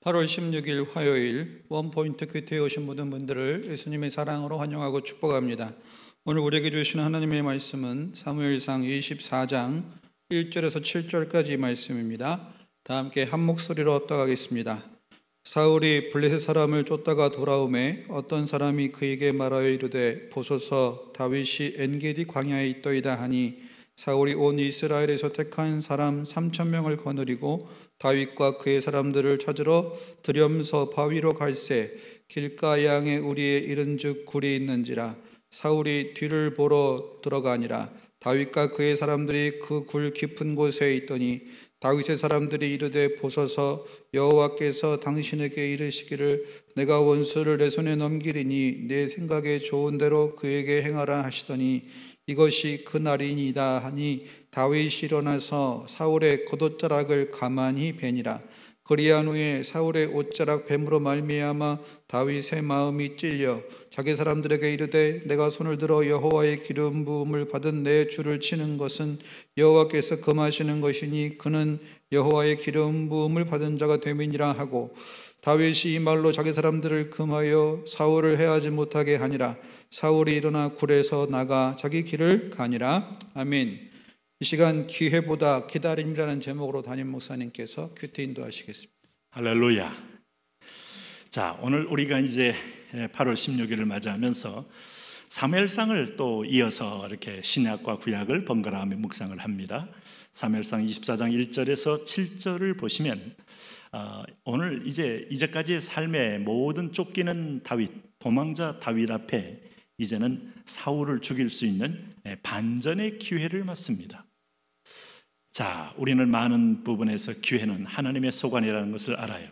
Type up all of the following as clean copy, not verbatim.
8월 16일 화요일 원포인트 큐티에 오신 모든 분들을 예수님의 사랑으로 환영하고 축복합니다. 오늘 우리에게 주신 하나님의 말씀은 사무엘상 24장 1절에서 7절까지 말씀입니다. 다 함께 한 목소리로 합독하겠습니다. 사울이 블레셋 사람을 쫓다가 돌아오매 어떤 사람이 그에게 말하여 이르되 보소서 다윗이 엔게디 광야에 있더이다 하니 사울이 온 이스라엘에서 택한 사람 3,000명을 거느리고 다윗과 그의 사람들을 찾으러 드렴서 바위로 갈새 길가 양의 우리에 이른즉 굴이 있는지라. 사울이 뒤를 보러 들어가니라. 다윗과 그의 사람들이 그 굴 깊은 곳에 있더니 다윗의 사람들이 이르되 보소서 여호와께서 당신에게 이르시기를 내가 원수를 내 손에 넘기리니 내 생각에 좋은 대로 그에게 행하라 하시더니 이것이 그 날이니이다 하니 다윗이 일어나서 사울의 겉옷자락을 가만히 베니라. 그리한 후에 사울의 옷자락 뱀으로 말미암아 다윗의 마음이 찔려 자기 사람들에게 이르되 내가 손을 들어 여호와의 기름 부음을 받은 내 주를 치는 것은 여호와께서 금하시는 것이니 그는 여호와의 기름 부음을 받은 자가 됨이니라 하고 다윗이 이 말로 자기 사람들을 금하여 사울을 해하지 못하게 하니라. 사울이 일어나 굴에서 나가 자기 길을 가니라. 아멘. 이 시간 기회보다 기다림이라는 제목으로 담임 목사님께서 큐티 인도하시겠습니다. 할렐루야. 자, 오늘 우리가 이제 8월 16일을 맞이하면서 사무엘상을 또 이어서 이렇게 신약과 구약을 번갈아가며 묵상을 합니다. 사무엘상 24장 1절에서 7절을 보시면 오늘 이제까지의 삶의 모든 쫓기는 다윗, 도망자 다윗 앞에 이제는 사울을 죽일 수 있는 반전의 기회를 맞습니다. 자, 우리는 많은 부분에서 기회는 하나님의 소관이라는 것을 알아요.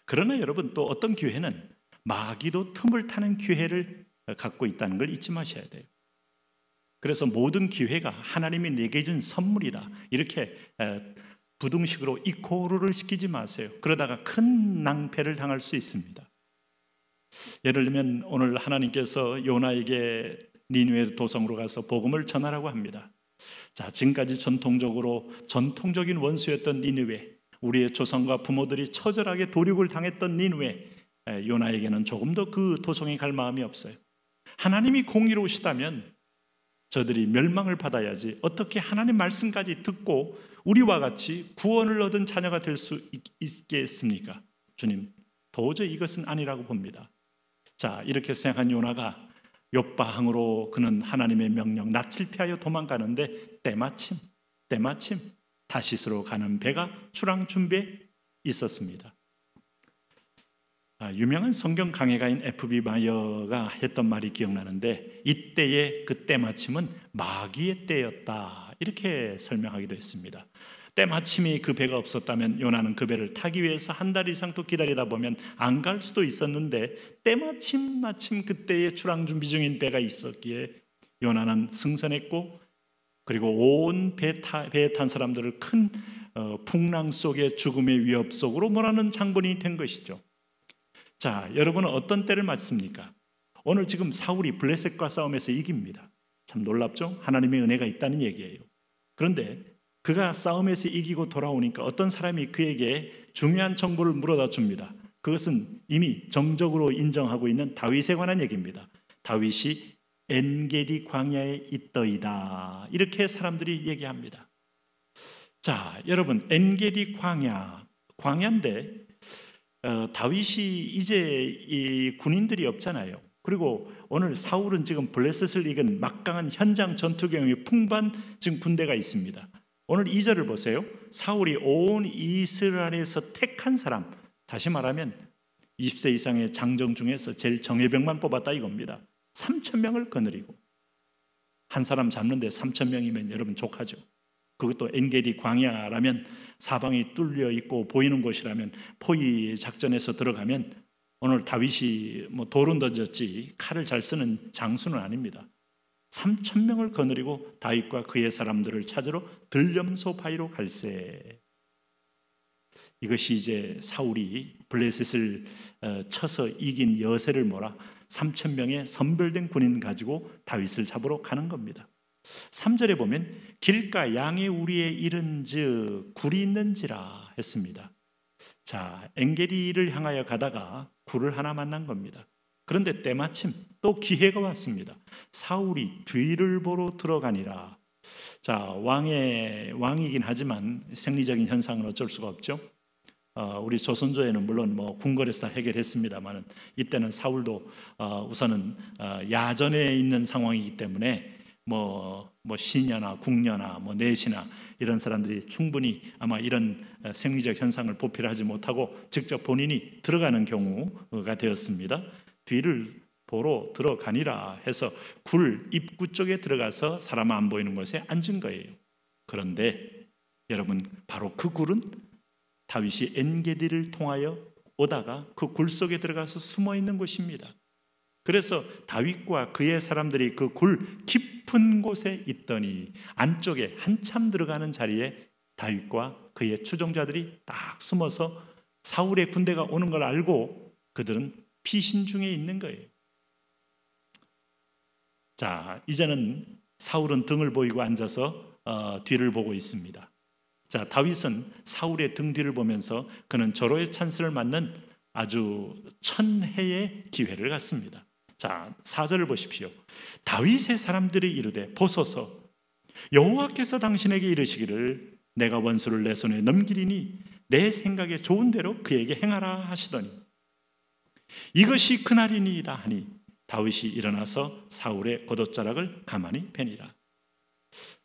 그러나 여러분, 또 어떤 기회는 마귀도 틈을 타는 기회를 갖고 있다는 걸 잊지 마셔야 돼요. 그래서 모든 기회가 하나님이 내게 준 선물이다, 이렇게 부등식으로 이코르를 시키지 마세요. 그러다가 큰 낭패를 당할 수 있습니다. 예를 들면 오늘 하나님께서 요나에게 니느웨 도성으로 가서 복음을 전하라고 합니다. 자, 지금까지 전통적인 원수였던 니느웨, 우리의 조상과 부모들이 처절하게 도륙을 당했던 니느웨, 요나에게는 조금 더 그 도성에 갈 마음이 없어요. 하나님이 공의로우시다면 저들이 멸망을 받아야지 어떻게 하나님 말씀까지 듣고 우리와 같이 구원을 얻은 자녀가 될 수 있겠습니까? 주님, 도저히 이것은 아니라고 봅니다. 자, 이렇게 생각한 요나가 욥바항으로 그는 하나님의 명령 낯을 피하여 도망가는데 때마침 다시스로 가는 배가 출항 준비에 있었습니다. 유명한 성경 강해가인 F.B. 마이어가 했던 말이 기억나는데 이때의 그 때마침은 마귀의 때였다, 이렇게 설명하기도 했습니다. 때마침이 그 배가 없었다면 요나는 그 배를 타기 위해서 한 달 이상 또 기다리다 보면 안 갈 수도 있었는데 마침 그때에 출항 준비 중인 배가 있었기에 요나는 승선했고, 그리고 온 배에 탄 사람들을 큰 풍랑 속의 죽음의 위협 속으로 몰아넣은 장본인이 된 것이죠. 자, 여러분은 어떤 때를 맞습니까? 오늘 지금 사울이 블레셋과 싸움에서 이깁니다. 참 놀랍죠? 하나님의 은혜가 있다는 얘기예요. 그런데 그가 싸움에서 이기고 돌아오니까 어떤 사람이 그에게 중요한 정보를 물어다 줍니다. 그것은 이미 정적으로 인정하고 있는 다윗에 관한 얘기입니다. 다윗이 엔게디 광야에 있더이다, 이렇게 사람들이 얘기합니다. 자, 여러분, 엔게디 광야인데 다윗이 이제 이 군인들이 없잖아요. 그리고 오늘 사울은 지금 블레셋을 이긴 막강한 현장 전투 경험이 풍부한 지금 군대가 있습니다. 오늘 2절을 보세요. 사울이 온 이스라엘에서 택한 사람, 다시 말하면 20세 이상의 장정 중에서 제일 정예병만 뽑았다 이겁니다. 3,000명을 거느리고, 한 사람 잡는데 3,000명이면 여러분 족하죠. 그것도 엔게디 광야라면 사방이 뚫려 있고 보이는 곳이라면 포위 작전에서 들어가면 오늘 다윗이 돌은 던졌지 칼을 잘 쓰는 장수는 아닙니다. 3,000명을 거느리고 다윗과 그의 사람들을 찾으러 들렴소 바위로 갈새. 이것이 이제 사울이 블레셋을 쳐서 이긴 여세를 몰아 3,000명의 선별된 군인 가지고 다윗을 잡으러 가는 겁니다. 3절에 보면 길가 양의 우리에 이른즉 굴이 있는지라 했습니다. 자, 엔게디를 향하여 가다가 굴을 하나 만난 겁니다. 그런데 때마침 또 기회가 왔습니다. 사울이 뒤를 보러 들어가니라. 자, 왕이긴 하지만 생리적인 현상은 어쩔 수가 없죠. 우리 조선조에는 물론 뭐 궁궐에서 다 해결했습니다만 이때는 사울도 우선은 야전에 있는 상황이기 때문에 뭐 시녀나 궁녀나 뭐 내시나 이런 사람들이 충분히 아마 이런 생리적 현상을 보필하지 못하고 직접 본인이 들어가는 경우가 되었습니다. 뒤를 보러 들어가니라 해서 굴 입구 쪽에 들어가서 사람 안 보이는 곳에 앉은 거예요. 그런데 여러분, 바로 그 굴은 다윗이 엔게디를 통하여 오다가 그 굴 속에 들어가서 숨어 있는 곳입니다. 그래서 다윗과 그의 사람들이 그 굴 깊은 곳에 있더니 안쪽에 한참 들어가는 자리에 다윗과 그의 추종자들이 딱 숨어서 사울의 군대가 오는 걸 알고 그들은 피신 중에 있는 거예요. 자, 이제는 사울은 등을 보이고 앉아서 뒤를 보고 있습니다. 자, 다윗은 사울의 등 뒤를 보면서 그는 절호의 찬스를 맞는 아주 천혜의 기회를 갖습니다. 자, 4절을 보십시오. 다윗의 사람들이 이르되 보소서, 여호와께서 당신에게 이르시기를 내가 원수를 내 손에 넘기리니 내 생각에 좋은 대로 그에게 행하라 하시더니 이것이 그날이니이다 하니 다윗이 일어나서 사울의 겉옷자락을 가만히 베니라.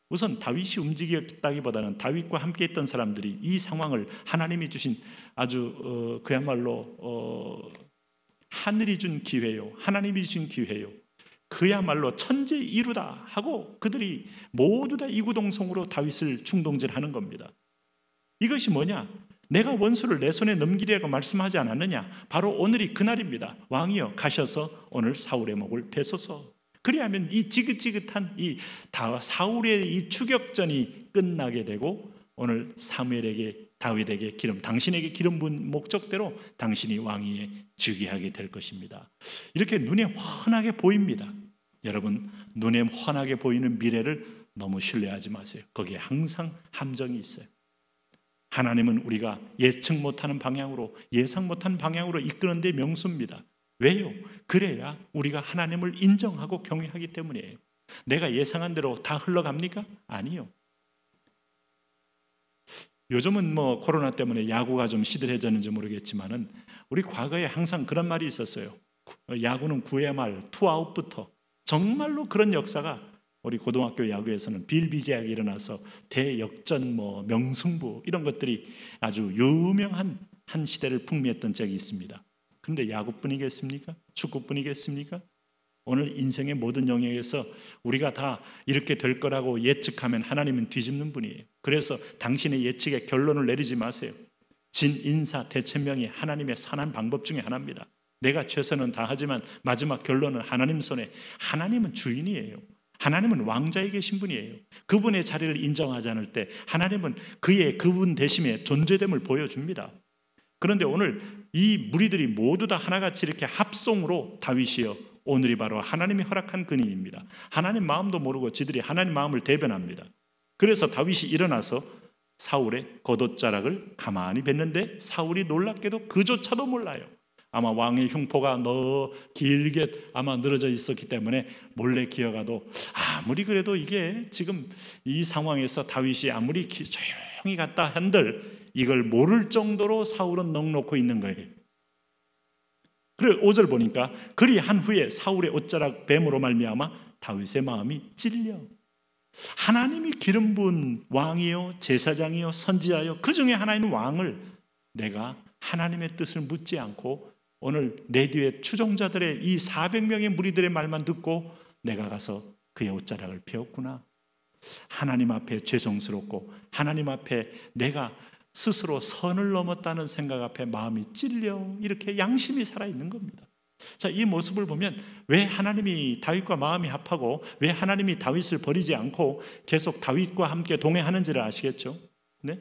우선 다윗이 움직였다기보다는 다윗과 함께 있던 사람들이 이 상황을 하나님이 주신 아주 그야말로 하늘이 준 기회요, 하나님이 주신 기회요, 그야말로 천재이루다 하고 그들이 모두 다 이구동성으로 다윗을 충동질하는 겁니다. 이것이 뭐냐? 내가 원수를 내 손에 넘기리라고 말씀하지 않았느냐? 바로 오늘이 그날입니다. 왕이여 가셔서 오늘 사울의 목을 베소서. 그리하면 이 지긋지긋한 이 사울의 이 추격전이 끝나게 되고 오늘 사무엘에게, 다윗에게 당신에게 기름 부은 목적대로 당신이 왕위에 즉위하게 될 것입니다. 이렇게 눈에 환하게 보입니다. 여러분, 눈에 환하게 보이는 미래를 너무 신뢰하지 마세요. 거기에 항상 함정이 있어요. 하나님은 우리가 예측 못하는 방향으로, 예상 못하는 방향으로 이끄는 데 명수입니다. 왜요? 그래야 우리가 하나님을 인정하고 경외하기 때문이에요. 내가 예상한 대로 다 흘러갑니까? 아니요. 요즘은 뭐 코로나 때문에 야구가 좀 시들해졌는지 모르겠지만은 우리 과거에 항상 그런 말이 있었어요. 야구는 9회 말 투아웃부터, 정말로 그런 역사가 우리 고등학교 야구에서는 비일비재하게 일어나서 대역전, 명승부 이런 것들이 아주 유명한 한 시대를 풍미했던 적이 있습니다. 그런데 야구뿐이겠습니까? 축구뿐이겠습니까? 오늘 인생의 모든 영역에서 우리가 다 이렇게 될 거라고 예측하면 하나님은 뒤집는 분이에요. 그래서 당신의 예측에 결론을 내리지 마세요. 진인사 대천명이 하나님의 선한 방법 중에 하나입니다. 내가 최선은 다하지만 마지막 결론은 하나님 손에. 하나님은 주인이에요. 하나님은 왕자에 계신 분이에요. 그분의 자리를 인정하지 않을 때 하나님은 그분 대심의 존재됨을 보여줍니다. 그런데 오늘 이 무리들이 모두 다 하나같이 이렇게 합송으로 다윗이여 오늘이 바로 하나님이 허락한 근인입니다. 하나님 마음도 모르고 지들이 하나님 마음을 대변합니다. 그래서 다윗이 일어나서 사울의 겉옷자락을 가만히 뱉는데 사울이 놀랍게도 그조차도 몰라요. 아마 왕의 흉포가 길게 아마 늘어져 있었기 때문에 몰래 기어가도 아무리 그래도 이게 지금 이 상황에서 다윗이 아무리 조용히 갔다 한들 이걸 모를 정도로 사울은 넋놓고 있는 거예요. 그래 5절 보니까 그리한 후에 사울의 옷자락 뱀으로 말미암아 다윗의 마음이 찔려. 하나님이 기름 부은 왕이요 제사장이요 선지자요 그 중에 하나인 왕을 내가 하나님의 뜻을 묻지 않고 오늘 내 뒤에 추종자들의 이 400명의 무리들의 말만 듣고 내가 가서 그의 옷자락을 베었구나. 하나님 앞에 죄송스럽고 하나님 앞에 내가 스스로 선을 넘었다는 생각 앞에 마음이 찔려 이렇게 양심이 살아있는 겁니다. 자, 이 모습을 보면 왜 하나님이 다윗과 마음이 합하고 왜 하나님이 다윗을 버리지 않고 계속 다윗과 함께 동행하는지를 아시겠죠? 네?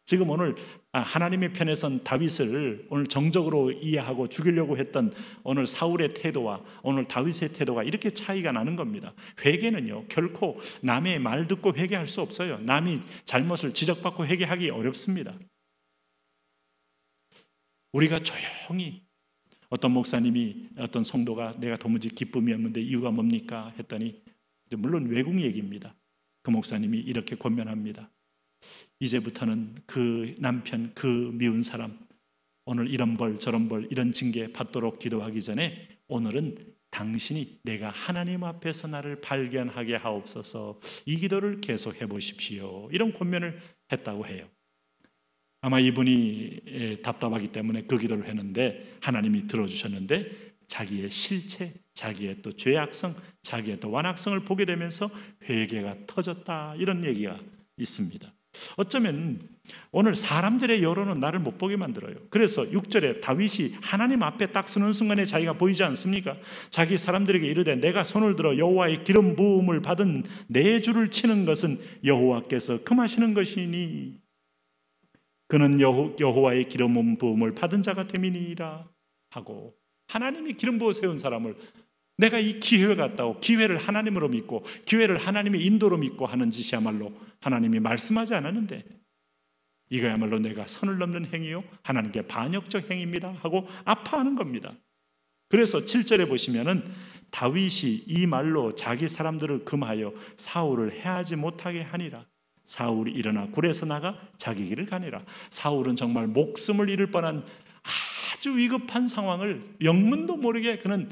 지금 오늘 하나님의 편에 선 다윗을 오늘 정적으로 이해하고 죽이려고 했던 오늘 사울의 태도와 오늘 다윗의 태도가 이렇게 차이가 나는 겁니다. 회개는요 결코 남의 말 듣고 회개할 수 없어요. 남이 잘못을 지적받고 회개하기 어렵습니다. 우리가 조용히 어떤 목사님이 어떤 성도가 내가 도무지 기쁨이 없는데 이유가 뭡니까? 했더니 물론 외국 얘기입니다. 그 목사님이 이렇게 권면합니다. 이제부터는 그 남편, 그 미운 사람 오늘 이런 벌 저런 벌 이런 징계 받도록 기도하기 전에 오늘은 당신이 내가 하나님 앞에서 나를 발견하게 하옵소서 이 기도를 계속해 보십시오. 이런 권면을 했다고 해요. 아마 이분이 답답하기 때문에 그 기도를 했는데 하나님이 들어주셨는데 자기의 실체, 자기의 또 죄악성, 자기의 또 완악성을 보게 되면서 회개가 터졌다 이런 얘기가 있습니다. 어쩌면 오늘 사람들의 여론은 나를 못 보게 만들어요. 그래서 6절에 다윗이 하나님 앞에 딱 서는 순간에 자기가 보이지 않습니까? 자기 사람들에게 이르되 내가 손을 들어 여호와의 기름 부음을 받은 내 주를 치는 것은 여호와께서 금하시는 것이니 그는 여호와의 기름 부음을 받은 자가 됨이니라 하고 하나님이 기름 부어 세운 사람을 내가 이 기회가 같다고 기회를 하나님으로 믿고 기회를 하나님의 인도로 믿고 하는 짓이야말로 하나님이 말씀하지 않았는데 이거야말로 내가 선을 넘는 행위요 하나님께 반역적 행위입니다 하고 아파하는 겁니다. 그래서 7절에 보시면은 다윗이 이 말로 자기 사람들을 금하여 사울을 해하지 못하게 하니라. 사울이 일어나 굴에서 나가 자기 길을 가니라. 사울은 정말 목숨을 잃을 뻔한 아주 위급한 상황을 영문도 모르게 그는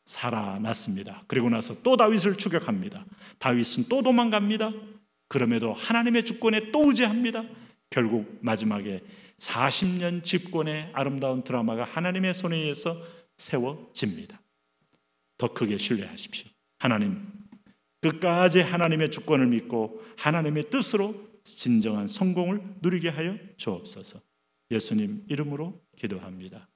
살아났습니다. 그리고 나서 또 다윗을 추격합니다. 다윗은 또 도망갑니다. 그럼에도 하나님의 주권에 또 의지합니다. 결국 마지막에 40년 집권의 아름다운 드라마가 하나님의 손에 의해서 세워집니다. 더 크게 신뢰하십시오. 하나님, 끝까지 하나님의 주권을 믿고 하나님의 뜻으로 진정한 성공을 누리게 하여 주옵소서. 예수님 이름으로 기도합니다.